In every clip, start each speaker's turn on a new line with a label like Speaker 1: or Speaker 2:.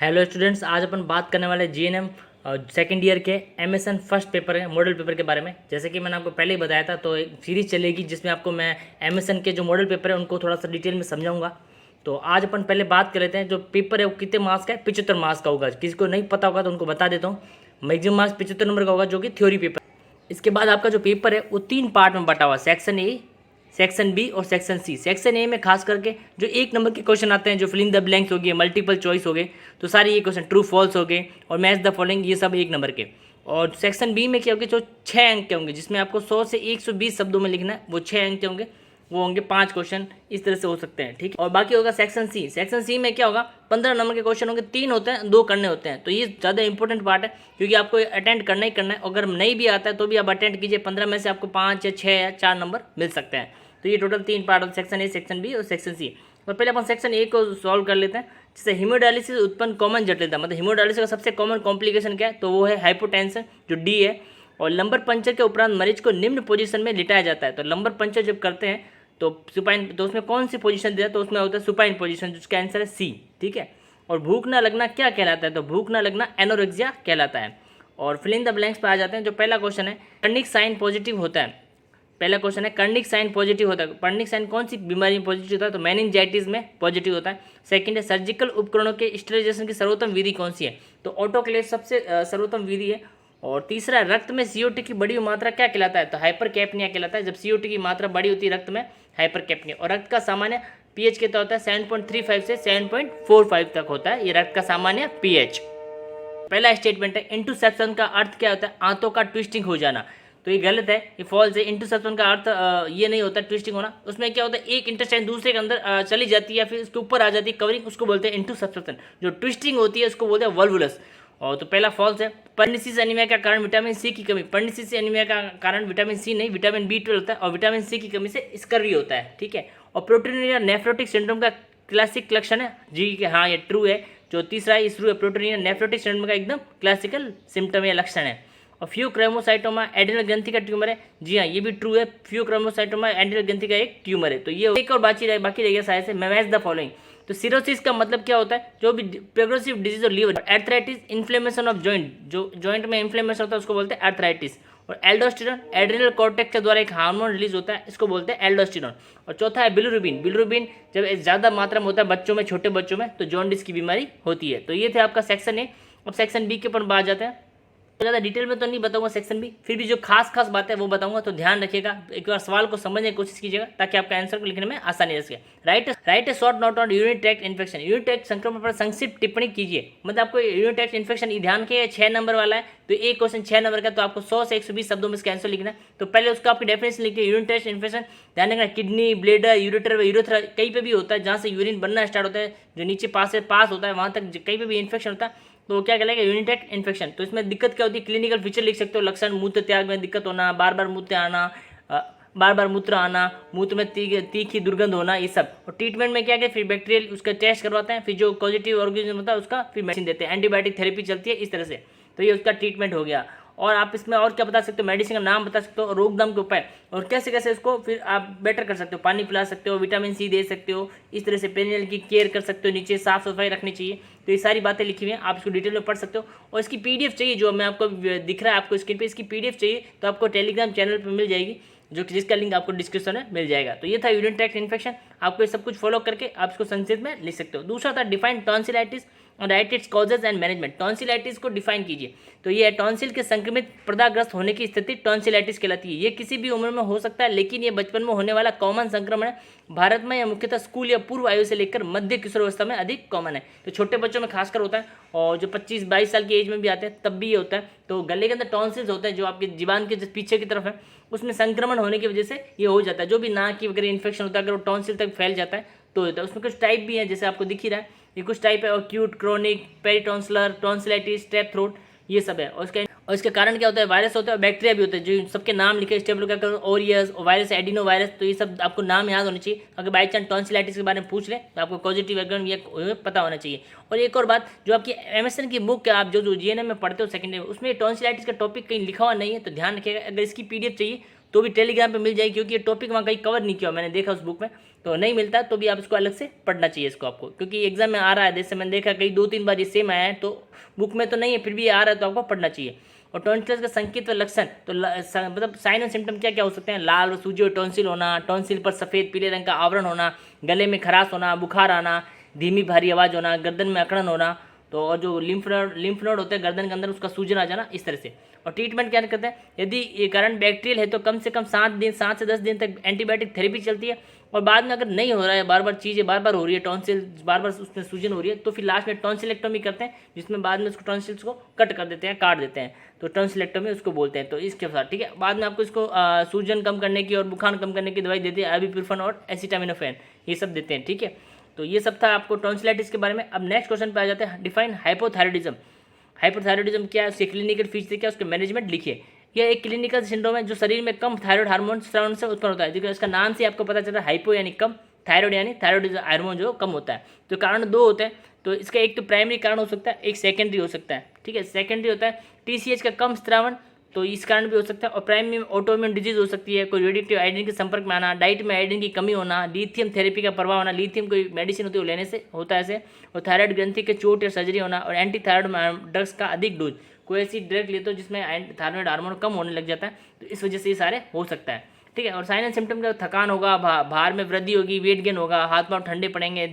Speaker 1: Hello students, आज अपन बात करने वाले जीएनएम सेकेंड ईयर के एमएसएन फर्स्ट पेपर है मॉडल पेपर के बारे में। जैसे कि मैंने आपको पहले ही बताया था, तो एक सीरीज चलेगी जिसमें आपको मैं एमएसएन के जो मॉडल पेपर है उनको थोड़ा सा डिटेल में समझाऊंगा। तो आज अपन पहले बात कर लेते हैं। जो पेपर है वो कितने मार्क्स का है? 75 मार्क्स का होगा। किसी को नहीं पता होगा तो उनको बता देता हूँ। मैक्सिमम मार्क्स 75 नंबर का होगा, जो कि थ्योरी पेपर। इसके बाद आपका जो पेपर है वो 3 पार्ट में बटा हुआ, सेक्शन ए, सेक्शन बी और सेक्शन सी। सेक्शन ए में खास करके जो 1 नंबर के क्वेश्चन आते हैं, जो फिल इन द ब्लैंक्स हो गए, मल्टीपल चॉइस हो गए, तो सारे ये क्वेश्चन ट्रू फॉल्स हो गए और मैच द फॉलोइंग, ये सब 1 नंबर के। और सेक्शन बी में क्या होंगे, जो 6 अंक के होंगे, जिसमें आपको 100 से 120 शब्दों में लिखना है, वो 6 अंक के होंगे। वो होंगे 5 क्वेश्चन, इस तरह से हो सकते हैं, ठीक है। और बाकी होगा सेक्शन सी। सेक्शन सी में क्या होगा, 15 नंबर के क्वेश्चन होंगे, 3 होते हैं, 2 करने होते हैं। तो ये ज़्यादा इंपॉर्टेंट पार्ट है, क्योंकि आपको अटेंड करना ही करना है। अगर नहीं भी आता है तो भी आप अटेंड कीजिए, 15 में से आपको 5 या 6 या 4 नंबर मिल सकते हैं। तो ये टोटल 3 पार्ट होते हैं, सेक्शन ए, सेक्शन बी और सेक्शन सी। और पहले अपन सेक्शन ए को सॉल्व कर लेते हैं। जैसे हीमोडायलिसिस उत्पन्न कॉमन जटिलता, मतलब हीमोडायलिसिस का सबसे कॉमन कॉम्प्लिकेशन क्या है, तो वो है हाइपोटेंशन, जो डी है। और लंबर पंचर के उपरांत मरीज को निम्न पोजीशन में लिटाया जाता है। तो लंबर पंचर जब करते हैं तो सुपाइन, तो उसमें कौन सी पोजीशन दिया, तो उसमें होता है सुपाइन पोजीशन, जिसका आंसर है सी, ठीक है। और भूख ना लगना क्या कहलाता है, तो भूख ना लगना एनोरेक्सिया कहलाता है। और फिल इन द ब्लैंक्स पे आ जाते हैं। जो पहला क्वेश्चन है, कर्निक साइन पॉजिटिव होता है। पहला क्वेश्चन है, कर्निक साइन पॉजिटिव होता है। कर्निक साइन कौन सी बीमारी में पॉजिटिव होता है, तो मेनिंजाइटिस में पॉजिटिव होता है। सेकंड है, सर्जिकल उपकरणों के स्टेरिलाइजेशन की सर्वोत्तम विधि कौन सी है, तो ऑटोक्लेव सबसे सर्वोत्तम विधि है। और तीसरा, रक्त में CO2 की बड़ी मात्रा क्या कहलाता है, तो हाइपरकैप्निया कहलाता है। जब CO2 की मात्रा बड़ी होती है रक्त में, हाइपरकैप्निया। और रक्त का सामान्य pH कितना होता है, 7.35 से 7.45 तक होता है, ये रक्त का सामान्य pH। पहला स्टेटमेंट है, इंटुसेप्शन का अर्थ क्या होता है, आंतों का ट्विस्टिंग हो जाना। तो ये गलत है, ये फॉल्स है। इंटरसेप्शन का अर्थ ये नहीं होता ट्विस्टिंग होना। उसमें क्या होता है, एक इंटरसेप्शन दूसरे के अंदर चली जाती है या फिर उसके ऊपर आ जाती है कवरिंग, उसको बोलते हैं इंटरसेप्शन। जो ट्विस्टिंग होती है उसको बोलते हैं वल्वुलस। और तो पहला फॉल्स है। पर्निसिस एनीमिया का कारण विटामिन सी की कमी। पर्निसिस एनीमिया का कारण विटामिन सी नहीं, विटामिन B12 होता है। और विटामिन सी की कमी से स्कर्वी होता है, ठीक है। और प्रोटीनिया नेफ्रोटिक सिंड्रोम का क्लासिक लक्षण है जी, कि हाँ ये ट्रू है। जो तीसरा है, इस प्रोटीनिया नेफ्रोटिक सिंड्रोम का एकदम क्लासिकल सिम्टम या लक्षण है। और फ्यूक्रोमोसाइटोमा एड्रिनल ग्रंथि का ट्यूमर है, जी हाँ ये भी ट्रू है। फ्यूक्रोमोसाइटोमा एड्रिनल ग्रंथि का एक ट्यूमर है। तो ये एक और बाकी रह गया शायद से, मैच द फॉलोइंग। तो सिरोसिस का मतलब क्या होता है, जो भी progressive disease of liver. Arthritis, inflammation of joint, जो जॉइंट में इन्फ्लेमेशन होता है उसको बोलते हैं एर्थराइटिस। और एल्डोस्टेरॉन, एड्रिनल कॉर्टेक्स के द्वारा एक हार्मोन रिलीज होता है, इसको बोलते हैं एल्डोस्टेरॉन। और चौथा है बिलिरुबिन। बिलिरुबिन जब ज़्यादा मात्रा में होता है बच्चों में, छोटे बच्चों में, तो जॉन्डिस की बीमारी होती है। तो ये थे आपका सेक्शन ए। अब सेक्शन बी के ऊपर बात जाते हैं। ज़्यादा डिटेल में तो नहीं बताऊंगा सेक्शन बी, फिर भी जो खास बात है वो बताऊंगा, तो ध्यान रखिएगा। एक बार सवाल को समझने की कोशिश कीजिएगा ताकि आपका आंसर को लिखने में आसानी रह सके। Right A short note on urine tract infection. Urine tract संक्रमण पर संक्षिप्त टिप्पणी कीजिए। मतलब आपको यूरिन ट्रैक्ट इन्फेक्शन ध्यान के 6 नंबर वाला है, तो एक क्वेश्चन 6 नंबर का, तो आपको 100 से 120 शब्दों में इसका आंसर लिखना है। तो पहले उसका आपकी डेफिनेशन लिखिए। यूरिन ट्रैक्ट इन्फेक्शन ध्यान रखना, किडनी, ब्लेडर, यूरेटर, यूरेथ्रा कहीं पे भी होता है जहाँ से यूरिन बनना स्टार्ट होता है, जो नीचे पास होता है वहाँ तक कहीं पे भी इन्फेक्शन होता है, तो क्या कहलाएगा, यूरिन ट्रैक्ट इन्फेक्शन। तो इसमें दिक्कत क्या होती है, क्लिनिकल फीचर लिख सकते हो। लक्षण, मूत्र त्याग में दिक्कत होना, बार बार मूत्र आना, बार बार मूत्र आना, मूत्र में तीखी दुर्गंध होना, ये सब। और ट्रीटमेंट में क्या क्या, फिर बैक्टीरियल उसका टेस्ट करवाते हैं, फिर जो पॉजिटिव ऑर्गेनिज्म होता है उसका फिर मेडिसिन देते हैं, एंटीबायोटिक थेरेपी चलती है इस तरह से। तो ये उसका ट्रीटमेंट हो गया। और आप इसमें और क्या बता सकते हो, मेडिसिन का नाम बता सकते हो, रोकथाम के उपाय, और कैसे कैसे इसको फिर आप बेटर कर सकते हो। पानी पिला सकते हो, विटामिन सी दे सकते हो, इस तरह से पेनियल की केयर कर सकते हो, नीचे साफ सफाई रखनी चाहिए। तो ये सारी बातें लिखी हुई हैं, आप इसको डिटेल में पढ़ सकते हो। और इसकी PDF चाहिए, जो मैं आपको दिख रहा है आपको स्क्रीन पे, इसकी PDF चाहिए तो आपको टेलीग्राम चैनल पर मिल जाएगी, जिसका लिंक आपको डिस्क्रिप्शन में मिल जाएगा। तो ये था यूरिन ट्रैक्ट इन्फेक्शन। आपको ये सब कुछ फॉलो करके आप इसको संक्षिप्त में लिख सकते हो। दूसरा था डिफाइन टॉन्सिलाइटिस और right its causes and management. Tonsillitis को डिफाइन कीजिए। तो ये टॉन्सिल के संक्रमित प्रदाग्रस्त होने की स्थिति टॉन्सिलाइटिस कहलाती है। ये किसी भी उम्र में हो सकता है, लेकिन ये बचपन में होने वाला कॉमन संक्रमण है। भारत में यह मुख्यतः स्कूल या पूर्व आयु से लेकर मध्य किशोरावस्था में अधिक कॉमन है। तो छोटे बच्चों में खासकर होता है, और जो 25-22 साल की एज में भी आते हैं तब भी ये होता है। तो गले के अंदर टॉन्सिल्स होते हैं, जो आपके जीवान के पीछे की तरफ है, उसमें संक्रमण होने की वजह से ये हो जाता है। जो भी नाक की वगैरह इन्फेक्शन होता है, अगर वो टॉन्सिल तक फैल जाता है तो होता है। उसमें कुछ टाइप भी है, जैसे आपको दिख ही रहा है, ये कुछ टाइप है, acute, chronic, peritonsillar, tonsillitis, strep throat, ये सब है। और इसके कारण क्या होता है, वायरस होता है, बैक्टीरिया भी होता है, जो सबके नाम लिखे staphylococcus aureus, virus adeno virus. तो ये सब आपको नाम याद होने चाहिए। अगर बाई चांस टॉन्सिलाइटिस के बारे में पूछ ले तो आपको पॉजिटिव बैकग्राउंड ये पता होना चाहिए। और एक और बात, जो आपकी एमएसएन की बुक आप जो GNM में पढ़ते हो सेकेंड ईयर, उसमें टॉन्सिलाइटिस का टॉपिक कहीं लिखा हुआ नहीं है, तो ध्यान रखिएगा। अगर इसकी PDF चाहिए तो भी टेलीग्राम पे मिल जाएगी, क्योंकि ये टॉपिक वहाँ कहीं कवर नहीं किया मैंने देखा उस बुक में, तो नहीं मिलता तो भी आप इसको अलग से पढ़ना चाहिए इसको आपको, क्योंकि एग्जाम में आ रहा है। जैसे मैंने देखा कई 2-3 बार ये सेम आया है, तो बुक में तो नहीं है फिर भी आ रहा है तो आपको पढ़ना चाहिए। और टॉन्सिलस का संकेत व लक्षण, तो मतलब साइन और सिम्टम क्या क्या हो सकते हैं? लाल और सूजी और टॉन्सिल होना, टॉन्सिल पर सफ़ेद पीले रंग का आवरण होना, गले में खराश होना, बुखार आना, धीमी भारी आवाज़ होना, गर्दन में अकड़न होना, तो और जो लिम्फ नोड होते हैं गर्दन के अंदर उसका सूजन आ जाना, इस तरह से। और ट्रीटमेंट क्या करते हैं? यदि ये कारण बैक्टीरियल है तो कम से कम 7 से 10 दिन तक एंटीबायोटिक थेरेपी चलती है। और बाद में अगर नहीं हो रहा है, बार बार चीज़ें बार बार हो रही है, टॉन्सिल बार बार उसमें सूजन हो रही है, तो फिर लास्ट में टॉन्सिलेक्टोमी करते हैं, जिसमें बाद में उसको टॉन्सिल्स को कट कर देते हैं, काट देते हैं, तो टॉन्सिलेक्टोमी उसको बोलते हैं। तो इसके साथ ठीक है, बाद में आपको इसको सूजन कम करने की और बुखार कम करने की दवाई देते हैं, आइबुप्रोफेन और एसिटामिनोफेन, ये सब देते हैं। ठीक है, तो ये सब था आपको टॉन्सिलाइटिस के बारे में। अब नेक्स्ट क्वेश्चन पे आ जाते हैं, डिफाइन हाइपोथायरॉयडिज्म। हाइपोथायरॉयडिज्म क्या है, उसके क्लिनिकल फीचर क्या है, उसके मैनेजमेंट लिखिए। यह एक क्लिनिकल सिंड्रोम है जो शरीर में कम थायराइड हार्मोन स्राव से उत्पन्न होता है। देखिए इसका नाम से आपको पता चलता है, हाइपो यानी कम, थायराइड यानी थायराइड हार्मोन जो कम होता है। तो कारण 2 होते हैं, तो इसका एक तो प्राइमरी कारण हो सकता है, एक सेकेंडरी हो सकता है। ठीक है, सेकेंडरी होता है TCH का कम स्रावन, तो इस कारण भी हो सकता है। और प्राइमरी में ऑटोइम्यून डिजीज हो सकती है, कोई रेडिएटिव आयोडीन के संपर्क में आना, डाइट में आयोडीन की कमी होना, लिथियम थेरेपी का प्रभाव होना, लिथियम कोई मेडिसिन होती है वो लेने से होता है ऐसे, और थायराइड ग्रंथि के चोट या सर्जरी होना, और एंटी थायराइड ड्रग्स का अधिक डोज, कोई ऐसी ड्रग लेते हो जिसमें थायराइड हार्मोन कम होने लग जाता है, तो इस वजह से ये सारे हो सकता है। ठीक है, और साइन एंड सिम्टम का थकान होगा, भार में वृद्धि होगी, वेट गेन होगा, हाथ पांव ठंडे पड़ेंगे,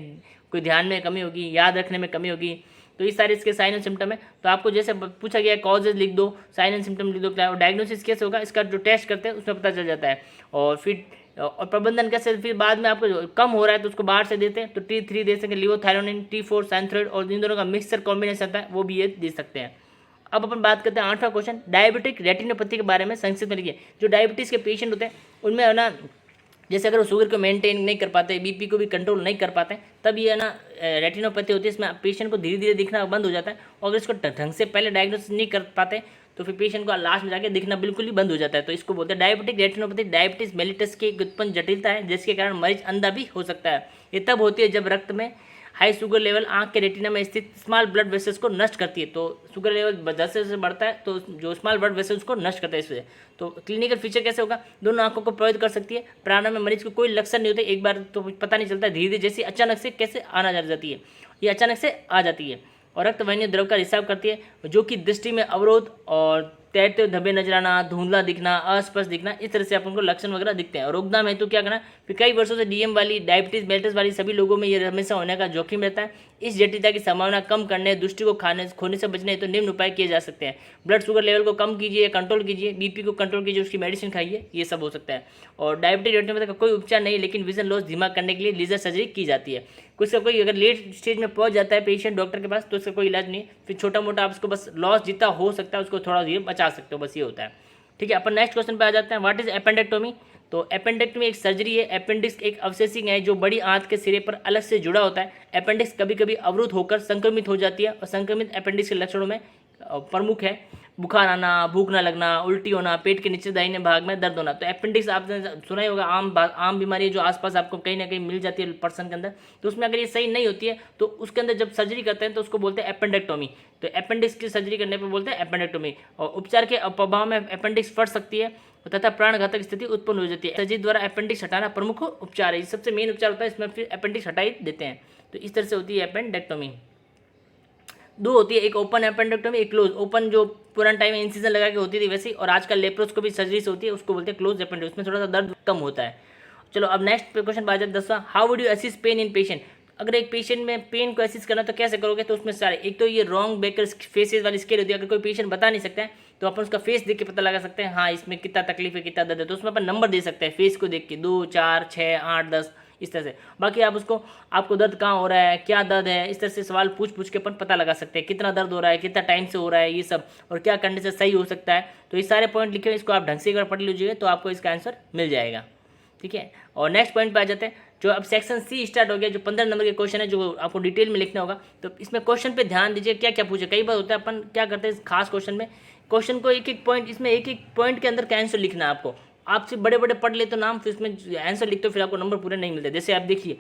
Speaker 1: कोई ध्यान में कमी होगी, याद रखने में कमी होगी, तो इस सारे इसके साइन एंड सिम्टम है। तो आपको जैसे पूछा गया कॉजेज लिख दो, साइन एंड सिम्टम लिख दो, क्या डायग्नोसिस कैसे होगा, इसका जो टेस्ट करते हैं उसमें पता चल जाता है। और फिर और प्रबंधन कैसे, फिर बाद में आपको जो कम हो रहा है तो उसको बाहर से देते हैं, तो T3 दे सकते हैं, लिवोथायरोनिन, T4 सैंथ्रोइड, और इन दोनों का मिक्सचर कॉम्बिनेशन होता है वो भी ये दे सकते हैं। अब अपन बात करते हैं 8वां क्वेश्चन, डायबिटिक रेटिनोपैथी के बारे में संक्षिप्त में लिखिए। जो डायबिटीज़ के पेशेंट होते हैं उनमें है ना, जैसे अगर वो शुगर को मेंटेन नहीं कर पाते, बीपी को भी कंट्रोल नहीं कर पाते, तब ये है ना रेटिनोपैथी होती है। इसमें पेशेंट को धीरे धीरे दिखना बंद हो जाता है, और अगर इसको ढंग से पहले डायग्नोसिस नहीं कर पाते तो फिर पेशेंट को लास्ट में जाके दिखना बिल्कुल ही बंद हो जाता है। तो इसको बोलते हैं डायबिटिक रेटिनोपैथी। डायबिटीज मेलिटस की उत्पन्न जटिलता है जिसके कारण मरीज अंधा भी हो सकता है। ये तब होती है जब रक्त में हाई शुगर लेवल आंख के रेटिना में स्थित स्मॉल ब्लड वेसल्स को नष्ट करती है। तो शुगर लेवल जैसे जैसे बढ़ता है तो जो स्मॉल ब्लड वेसल्स को नष्ट करता है इससे। तो क्लिनिकल फीचर कैसे होगा, दोनों आंखों को प्रभावित कर सकती है। प्रारंभ में मरीज को कोई लक्षण नहीं होते, एक बार तो पता नहीं चलता, धीरे धीरे जैसे अचानक से कैसे आना जा जाती है, ये अचानक से आ जाती है। और रक्त वाहिनी द्रव का रिसाव करती है, जो कि दृष्टि में अवरोध और तैरते हुए धब्बे नजर आना, धुंधला दिखना, अस्पष्ट दिखना, इस तरह से आप उनको लक्षण वगैरह दिखते हैं। और रोकथाम है तो क्या करना, फिर कई वर्षों से डीएम वाली डायबिटीज मेलिटस वाली सभी लोगों में ये हमेशा होने का जोखिम रहता है। इस जटिलता की संभावना कम करने, दृष्टि को खोने से बचने तो निम्न उपाय किए जा सकते हैं। ब्लड शुगर लेवल को कम कीजिए, कंट्रोल कीजिए, बीपी को कंट्रोल कीजिए, उसकी मेडिसिन खाइए, ये सब हो सकता है। और डायबिटीज रेटिनोपैथी का कोई उपचार नहीं, लेकिन विजन लॉस धीमा करने के लिए लेजर सर्जरी की जाती है। कुछ का कोई अगर लेट स्टेज में पहुंच जाता है पेशेंट डॉक्टर के पास तो उसका कोई इलाज नहीं, फिर छोटा मोटा आप उसको बस लॉस जितना हो सकता है उसको थोड़ा धीरे बचा सकते हो, बस ये होता है। ठीक है, अपन नेक्स्ट क्वेश्चन पे आ जाते हैं, व्हाट इज एपेंडेक्टोमी। तो अपेंडेक्टोमी एक सर्जरी है। अपेंडिक्स एक अवशेषिंग है जो बड़ी आंत के सिरे पर अलग से जुड़ा होता है। अपेंडिक्स कभी कभी अवरुद्ध होकर संक्रमित हो जाती है, और संक्रमित अपेंडिक्स के लक्षणों में प्रमुख है बुखार आना, भूख न लगना, उल्टी होना, पेट के नीचे दाहिने भाग में दर्द होना। तो अपेंडिक्स आपने सुना ही होगा, आम बीमारी है जो आसपास आपको कहीं ना कहीं मिल जाती है पर्सन के अंदर। तो उसमें अगर ये सही नहीं होती है तो उसके अंदर जब सर्जरी करते हैं तो उसको बोलते हैं अपेंडेक्टोमी। तो अपेंडिक्स की सर्जरी करने पर बोलते हैं अपेंडेक्टोमी। और उपचार के प्रभाव में अपेंडिक्स फट सकती है तथा प्राणघातक स्थिति उत्पन्न हो जाती है। सर्जरी द्वारा अपेंडिक्स हटाना प्रमुख उपचार है, ये सबसे मेन उपचार होता है, इसमें फिर अपेंडिक्स हटा ही देते हैं। तो इस तरह से होती है अपेंडेक्टोमी। दो होती है, एक ओपन अपेंडेक्टोमी, एक क्लोज। ओपन जो पुराने टाइम में इंसिजन लगा के होती थी वैसे, और आजकल लेप्रोस्कोपी सर्जरी से होती है, उसको बोलते हैं क्लोज अपेंडेक्टोमी, उसमें थोड़ा सा दर्द कम होता है। चलो अब नेक्स्ट क्वेश्चन बात जाए 10वां, how would you assist pain in patient. अगर एक पेशेंट में पेन को असिस्ट करना तो कैसे करोगे, तो उसमें सारे, एक तो ये रॉन्ग बेकर फेसेस वाली स्केल होती है। अगर कोई पेशेंट बता नहीं सकता है तो अपन उसका फेस देख के पता लगा सकते हैं, हाँ इसमें कितना तकलीफ है, कितना दर्द है, तो उसमें अपन नंबर दे सकते हैं फेस को देख के, 2, 4, 6, 8, 10 इस तरह से। बाकी आप उसको, आपको दर्द कहाँ हो रहा है, क्या दर्द है, इस तरह से सवाल पूछ पूछ के अपन पता लगा सकते हैं कितना दर्द हो रहा है, कितना टाइम से हो रहा है, ये सब, और क्या करने से सही हो सकता है। तो ये सारे पॉइंट लिखे हुए, इसको आप ढंग से अगर पढ़ लीजिए तो आपको इसका आंसर मिल जाएगा। ठीक है, और नेक्स्ट पॉइंट पे आ जाते हैं, जो अब सेक्शन सी स्टार्ट हो गया, जो 15 नंबर के क्वेश्चन है जो आपको डिटेल में लिखना होगा। तो इसमें क्वेश्चन पे ध्यान दीजिए, क्या क्या पूछे। कई बार होता है अपन क्या करते हैं खास क्वेश्चन में, क्वेश्चन को एक एक पॉइंट, इसमें एक एक पॉइंट के अंदर का आंसर लिखना है आपको। आपसे बड़े बड़े पढ़ ले तो नाम, फिर इसमें आंसर लिखते हो फिर आपको नंबर पूरे नहीं मिलते। जैसे आप देखिए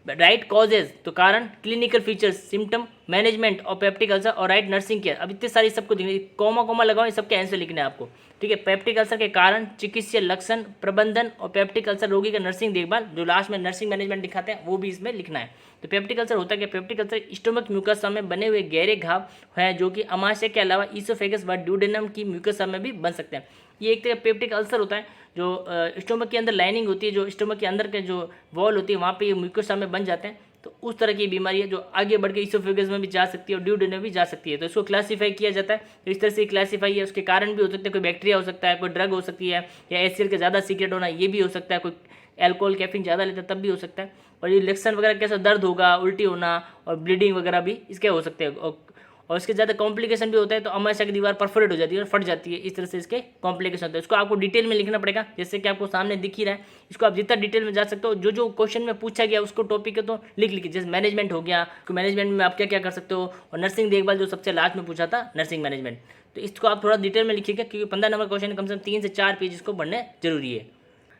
Speaker 1: राइट कॉजेज तो कारण, क्लिनिकल फीचर्स, सिम्टम, मैनेजमेंट और पेप्टिक अल्सर और राइट नर्सिंग केयर। अब इतने सारी सबको लिखने, कोमा कोमा लगाओ, ये सबके आंसर लिखना है आपको, ठीक है। पेप्टिक अल्सर के कारण, चिकित्सीय लक्षण, प्रबंधन और पेप्टिक अल्सर रोगी का नर्सिंग देखभाल, जो लास्ट में नर्सिंग मैनेजमेंट दिखाते हैं वो भी इसमें लिखना है। तो पेप्टिक अल्सर होता है क्या? पेप्टिक अल्सर स्टोमक म्यूकसा में बने हुए गहरे घाव हैं जो कि अमाशय के अलावा ईसोफेगस व ड्यूडेनम की म्यूकसा में भी बन सकते हैं। ये एक तरह का पेप्टिक अल्सर होता है जो स्टोमक के अंदर लाइनिंग होती है, जो स्टोमक के अंदर के जो वॉल होती है वहाँ पे ये म्यूकोसा में बन जाते हैं। तो उस तरह की बीमारी है जो आगे बढ़ के ईसोफेगस में भी जा सकती है और ड्यूडेनम में भी जा सकती है। तो इसको क्लासीफाई किया जाता है, तो इस तरह से क्लासीफाई है। उसके कारण भी हो सकते हैं, कोई बैक्टीरिया हो सकता है, कोई ड्रग हो सकती है, या एचसीएल का ज़्यादा सीक्रेट होना ये भी हो सकता है, कोई एल्कोहल कैफीन ज़्यादा लेता है तब भी हो सकता है। और ये लक्षण वगैरह कैसा, दर्द होगा, उल्टी होना और ब्लीडिंग वगैरह भी इसके हो सकते हैं। और इसके ज़्यादा कॉम्प्लिकेशन भी होता है, तो अमाशय की दीवार परफोरेट हो जाती है और फट जाती है, इस तरह से इसके कॉम्प्लिकेशन होते हैं। इसको आपको डिटेल में लिखना पड़ेगा, जैसे कि आपको सामने दिख ही रहा है। इसको आप जितना डिटेल में जा सकते हो, जो जो क्वेश्चन में पूछा गया उसको टॉपिक है तो लिख लीजिए। जैसे मैनेजमेंट हो गया, तो मैनेजमेंट में आप क्या क्या कर सकते हो, और नर्सिंग देखभाल जो सबसे लास्ट में पूछा था नर्सिंग मैनेजमेंट, तो इसको आप थोड़ा डिटेल में लिखिएगा, क्योंकि 15 नंबर क्वेश्चन कम से कम 3 से 4 पेज इसको पढ़ने जरूरी है।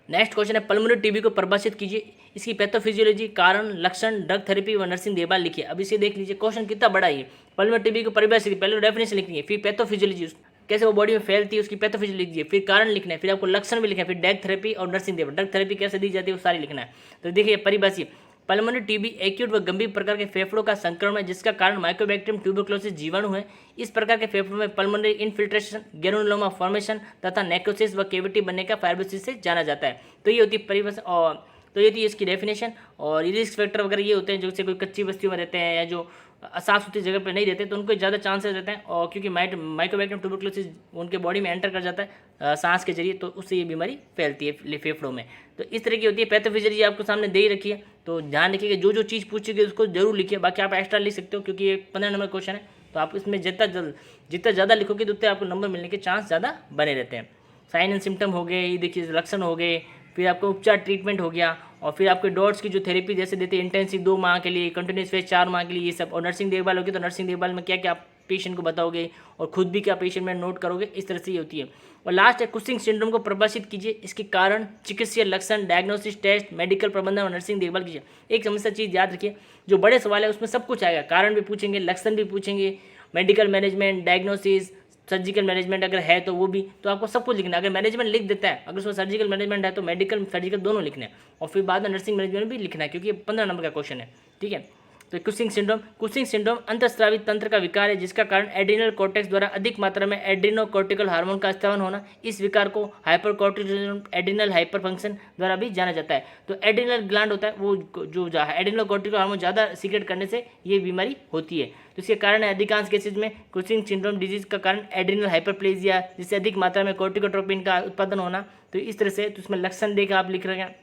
Speaker 1: नेक्स्ट क्वेश्चन है, पल्मोनरी टीबी को परिभाषित कीजिए, इसकी पैथोफिजियोलॉजी, कारण, लक्षण, ड्रग थेरेपी व नर्सिंग देखभाल लिखिए। अब इसे देख लीजिए, क्वेश्चन कितना बड़ा है। पल्मोनरी टीबी को परिभाषित, पहले डेफिनेशन लिखनी है, फिर पैथोफिजियोलॉजी कैसे वो बॉडी में फैलती है उसकी पैथोफिजियोलॉजी लिखिए, फिर कारण लिखना है, फिर आपको लक्षण भी लिखना है, फिर ड्रग थेरेपी और नर्सिंग देखभाल, ड्रग थेरेपी कैसे दी जाती है वो सारी लिखना है। तो देखिए परिभाषित, पल्मोनरी टीबी एक्यूट व गंभीर प्रकार के फेफड़ों का संक्रमण है जिसका कारण माइकोबैक्टीरियम ट्यूबरक्लोसिस जीवाणु है। इस प्रकार के फेफड़ों में पल्मोनरी इन्फिल्ट्रेशन, ग्रेनुलोमा फॉर्मेशन तथा नेक्रोसिस व केविटी बनने का फाइब्रोसिस से जाना जाता है। तो ये होती है परिभाषा, और तो ये थी इसकी डेफिनेशन। और रिस्क फैक्टर वगैरह ये होते हैं, जैसे कोई कच्ची बस्तियों में रहते हैं या जो साफ सुथरी जगह पर नहीं रहते तो उनको ज़्यादा चांसेस रहते हैं, और क्योंकि माइकोबैक्टीरियम ट्यूबरक्लोसिस उनके बॉडी में एंटर कर जाता है सांस के जरिए, तो उससे ये बीमारी फैलती है फेफड़ों में। तो इस तरह की होती है। पैथोफिजियोलॉजी आपको सामने दे ही रखी है, तो ध्यान रखिएगा जो जो चीज़ पूछी गई उसको जरूर लिखिए। बाकी आप एक्स्ट्रा लिख सकते हो, क्योंकि ये 15 नंबर क्वेश्चन है, तो आप इसमें जितना ज़्यादा लिखोगे तो उतने आपको नंबर मिलने के चांस ज़्यादा बने रहते हैं। साइन एंड सिम्टम हो गए, ये देखिए लक्षण हो गए, फिर आपको उपचार ट्रीटमेंट हो गया, और फिर आपके डॉट्स की जो थेरेपी जैसे देते हैं इंटेंसिव 2 माह के लिए, कंटिन्यूस फेज 4 माह के लिए, ये सब। और नर्सिंग देखभाल होगी तो नर्सिंग देखभाल में क्या क्या पेशेंट को बताओगे और खुद भी क्या पेशेंट में नोट करोगे, इस तरह से ये होती है। और लास्ट है, कुशिंग सिंड्रोम को परिभाषित कीजिए, इसके कारण, चिकित्सीय लक्षण, डायग्नोसिस, टेस्ट, मेडिकल प्रबंधन और नर्सिंग देखभाल कीजिए। एक समस्या चीज़ याद रखिए, जो बड़े सवाल है उसमें सब कुछ आएगा, कारण भी पूछेंगे, लक्षण भी पूछेंगे, medical management, diagnosis, surgical management अगर है तो वो भी, तो आपको सब कुछ लिखना है। अगर मैनेजमेंट लिख देता है, अगर उसमें सर्जिकल मैनेजमेंट है तो मेडिकल सर्जिकल दोनों लिखने हैं, और फिर बाद में नर्सिंग मैनेजमेंट भी लिखना है, क्योंकि ये 15 नंबर का क्वेश्चन है, ठीक है। तो कुशिंग सिंड्रोम अंतःस्रावी तंत्र का विकार है जिसका कारण एड्रिनल कॉर्टेक्स द्वारा अधिक मात्रा में एड्रिनोकॉर्टिकल हार्मोन का स्रावन होना। इस विकार को हाइपरकॉर्टिसोलिज्म, एड्रिनल हाइपरफंक्शन द्वारा भी जाना जाता है। तो एड्रिनल ग्लैंड होता है वो जो एड्रिनोकॉर्टिकल हार्मोन ज़्यादा सीक्रेट करने से ये बीमारी होती है। तो इसके कारण है अधिकांश केसेज में कुशिंग सिंड्रोम डिजीज का कारण एड्रिनल हाइपरप्लेजिया, जिससे अधिक मात्रा में कॉर्टिकोट्रोपिन का उत्पादन होना। तो इस तरह से तो इसमें लक्षण देखकर आप लिख रहे हैं,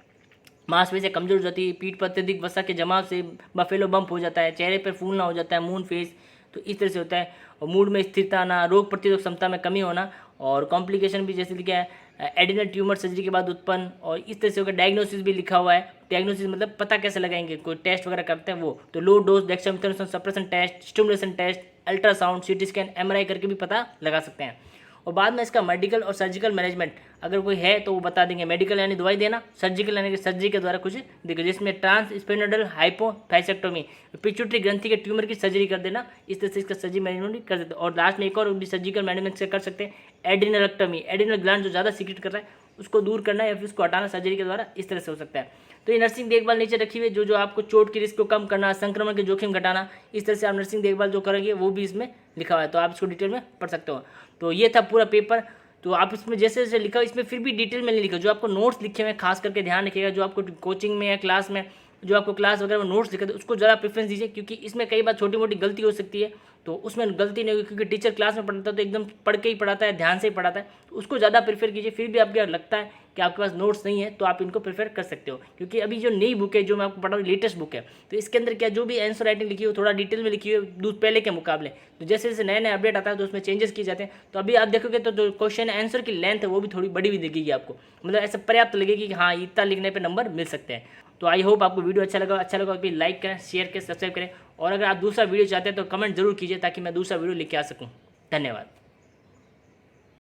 Speaker 1: मांसपेशियाँ कमजोर हो जाती है, पीठ पर अत्यधिक वसा के जमाव से बफेलो बम्प हो जाता है, चेहरे पर फूलना हो जाता है, मून फेस, तो इस तरह से होता है। और मूड में स्थिरता आना, रोग प्रतिरोधक क्षमता में कमी होना, और कॉम्प्लिकेशन भी जैसे लिखा है एडिनल ट्यूमर सर्जरी के बाद उत्पन्न, और इस तरह से होगा। डायग्नोसिस भी लिखा हुआ है, डायग्नोसिस मतलब पता कैसे लगाएंगे, कोई टेस्ट वगैरह करते हैं वो, तो low dose dexamethasone suppression test, stimulation test, ultrasound, CT scan, MRI करके भी पता लगा सकते हैं। और बाद में इसका मेडिकल और सर्जिकल मैनेजमेंट अगर कोई है तो वो बता देंगे। मेडिकल यानी दवाई देना, सर्जिकल यानी कि सर्जरी के द्वारा कुछ देखो, जिसमें ट्रांसस्पेनोडल हाइपोथाइसेक्टोमी, पिट्यूटरी ग्रंथि के ट्यूमर की सर्जरी कर देना, इस तरह से इसका सर्जरी मैनेजमेंट कर देते हैं। और लास्ट में एक और सर्जिकल मैनेजमेंट से कर सकते हैं एड्रिनलेक्टोमी, एड्रिनल ग्लैंड जो ज़्यादा सीक्रेट कर रहा है उसको दूर करना या फिर उसको हटाना सर्जरी के द्वारा, इस तरह से हो सकता है। तो ये नर्सिंग देखभाल नीचे रखी हुई, जो आपको चोट की रिस्क को कम करना, संक्रमण के जोखिम घटाना, इस तरह से आप नर्सिंग देखभाल जो करेंगे वो भी इसमें लिखा हुआ है, तो आप इसको डिटेल में पढ़ सकते हो। तो ये था पूरा पेपर। तो आप इसमें जैसे जैसे लिखा इसमें फिर भी डिटेल में नहीं लिखा, जो आपको नोट्स लिखे हुए हैं खास करके ध्यान रखिएगा, जो आपको कोचिंग में या क्लास में जो आपको क्लास वगैरह में नोट्स लिखा था उसको ज़्यादा प्रेफरेंस दीजिए, क्योंकि इसमें कई बार छोटी मोटी गलती हो सकती है, तो उसमें गलती नहीं होगी, क्योंकि टीचर क्लास में पढ़ाता है तो एकदम पढ़ के ही पढ़ाता है, ध्यान से ही पढ़ाता है, तो उसको ज़्यादा प्रेफर कीजिए। फिर भी आपको लगता है कि आपके पास नोट्स नहीं है तो आप इनको प्रेफर कर सकते हो, क्योंकि अभी जो नई बुक है जो मैं आपको पढ़ा रहा हूँ लेटेस्ट बुक है, तो इसके अंदर क्या जो भी आंसर राइटिंग लिखी हो थोड़ा डिटेल में लिखी हो पहले के मुकाबले। तो जैसे जैसे नए नए अपडेट आता है तो उसमें चेंजेस किए जाते हैं। तो अभी आप देखोगे तो जो क्वेश्चन आंसर की लेंथ है वो भी थोड़ी बड़ी भी दिखेगी आपको, मतलब ऐसा पर्याप्त लगेगी कि हाँ इतना लिखने पर नंबर मिल सकते हैं। तो आई होप आपको वीडियो अच्छा लगा तो लाइक करें, शेयर करें, सब्सक्राइब करें, और अगर आप दूसरा वीडियो चाहते हैं तो कमेंट जरूर कीजिए ताकि मैं दूसरा वीडियो लेके आ सकूँ। धन्यवाद।